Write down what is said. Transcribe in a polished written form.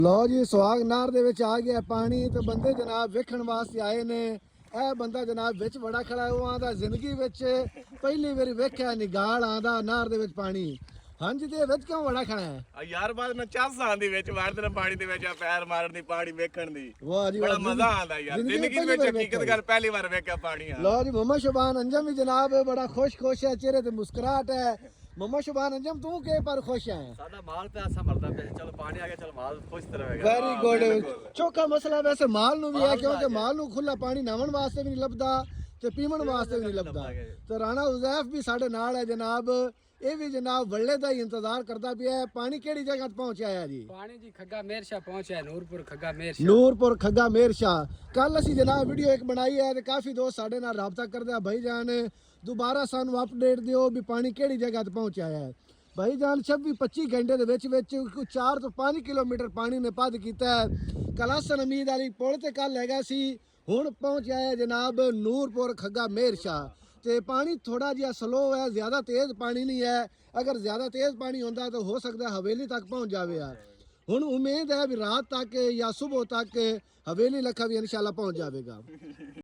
लो जी सुहाग नार दे विच आ गया पानी तो बंदे जनाब वेखण वास्ते आए ने। ਇਹ ਬੰਦਾ ਜਨਾਬ ਵਿੱਚ ਬੜਾ ਖੜਾ ਉਹ ਆਂਦਾ ਜ਼ਿੰਦਗੀ ਵਿੱਚ ਪਹਿਲੀ ਵਾਰੀ ਵੇਖਿਆ ਨਿਗਾਲ ਆਂਦਾ ਨਾਰ ਦੇ ਵਿੱਚ ਪਾਣੀ। ਹਾਂਜੀ ਤੇ ਵਿੱਚ ਕਿਉਂ ਬੜਾ ਖੜਾ ਹੈ ਯਾਰ ਬਾਅਦ ਮੈਂ ਚਾਸਾਂ ਦੀ ਵਿੱਚ ਵੜਦੇ ਨੇ ਪਾਣੀ ਦੇ ਵਿੱਚ ਪੈਰ ਮਾਰਨ ਦੀ ਪਾਣੀ ਵੇਖਣ ਦੀ ਵਾਹ ਜੀ ਬੜਾ ਮਜ਼ਾ ਆਂਦਾ ਯਾਰ ਜ਼ਿੰਦਗੀ ਵਿੱਚ ਹਕੀਕਤ ਗੱਲ ਪਹਿਲੀ ਵਾਰ ਵੇਖਿਆ ਪਾਣੀ ਆ। ਲੋ ਜੀ ਮੁਹੰਮਦ ਸ਼ਬਾਨ ਅੰਜਮ ਵੀ ਜਨਾਬ ਬੜਾ ਖੁਸ਼ ਹੈ ਚਿਹਰੇ ਤੇ ਮੁਸਕਰਾਹਟ है। ਮੁਹੰਮਦ ਸ਼ਬਾਨ ਅੰਜਮ ਤੂੰ ਕੇ ਪਰ ਖੁਸ਼ ਹੈ? ਸਾਡਾ ਮਾਲ ਪਿਆਸਾ ਮਰਦਾ ਪਿਆ ਚਲੋ ਪਾਣੀ ਆ ਗਿਆ ਚਲ ਮਾਲ ਖੁਸ਼ ਤਰ੍ਹਾਂ ਹੋਏਗਾ। Very good. ਚੌਕਾ ਮਸਲਾ ਵੈਸੇ ਮਾਲ ਨੂੰ ਵੀ ਹੈ ਕਿਉਂਕਿ ਮਾਲ ਨੂੰ ਖੁੱਲਾ ਪਾਣੀ ਨਹਾਉਣ ਵਾਸਤੇ ਵੀ ਨਹੀਂ ਲੱਭਦਾ ਤੇ ਪੀਵਣ ਵਾਸਤੇ ਵੀ ਨਹੀਂ ਲੱਭਦਾ। ਤੇ ਰਾਣਾ ਉਜ਼ੈਫ ਵੀ ਸਾਡੇ ਨਾਲ ਹੈ ਜਨਾਬ। ਇਹ ਵੀ ਜਨਾਬ ਵੱਲੇ ਦਾ ਹੀ ਇੰਤਜ਼ਾਰ ਕਰਦਾ ਪਿਆ ਹੈ। ਪਾਣੀ ਕਿਹੜੀ ਜਗ੍ਹਾ ਤੇ ਪਹੁੰਚਿਆ ਹੈ ਜੀ? ਪਾਣੀ ਜੀ ਖੱਗਾ ਮੇਰ ਸ਼ਾਹ ਪਹੁੰਚਿਆ ਨੂਰਪੁਰ ਖੱਗਾ ਮੇਰ ਸ਼ਾਹ। ਨੂਰਪੁਰ ਖੱਗਾ ਮੇਰ ਸ਼ਾਹ। ਕੱਲ ਅਸੀਂ ਜਨਾਬ ਵੀਡੀਓ ਇੱਕ ਬਣਾਈ ਹੈ ਤੇ ਕਾਫੀ ਦੋਸਤ ਸਾਡੇ ਨਾਲ ਰਾਬਤਾ ਕਰਦੇ ਆ ਭਾਈ ਜਾਨ ਦੁਬਾਰਾ ਸਾਨੂੰ ਅਪਡੇਟ ਦਿਓ ਵੀ ਪਾਣੀ ਕਿਹੜੀ ਜਗ੍ਹਾ ਤੇ ਪਹੁੰਚਿਆ ਹੈ। ਭਾਈ ਜਾਨ 26-25 ਘੰਟੇ ਦੇ ਵਿੱਚ 4 ਤੋਂ 5 ਕਿਲੋਮੀਟਰ ਪਾਣੀ ਨੇ ਪੱਧ ਕੀਤਾ ਹੈ। ਕਲਾਸਨ ਅਮੀਦ ਵਾਲੀ ਪੁਲ ਤੇ ਕੱਲ ਹੈਗਾ ਸੀ ਹੁਣ ਪਹੁੰਚਿਆ ਹੈ ਜਨਾਬ ਨੂਰਪੁਰ ਖੱਗਾ ਮੇਰ ਸ਼ਾਹ। ਤੇ ਪਾਣੀ ਥੋੜਾ ਜਿਹਾ ਸਲੋ ਹੈ ਜ਼ਿਆਦਾ ਤੇਜ਼ ਪਾਣੀ ਨਹੀਂ ਹੈ। ਅਗਰ ਜ਼ਿਆਦਾ ਤੇਜ਼ ਪਾਣੀ ਹੁੰਦਾ ਤਾਂ ਹੋ ਸਕਦਾ ਹਵੇਲੀ ਤੱਕ ਪਹੁੰਚ ਜਾਵੇ। ਹੁਣ ਉਮੀਦ ਹੈ ਵੀ ਰਾਤ ਤੱਕ ਜਾਂ ਸਵੇਰ ਤੱਕ ਹਵੇਲੀ ਲੱਖਾ ਵੀ ਇਨਸ਼ਾਅੱਲਾ ਪਹੁੰਚ ਜਾਵੇਗਾ।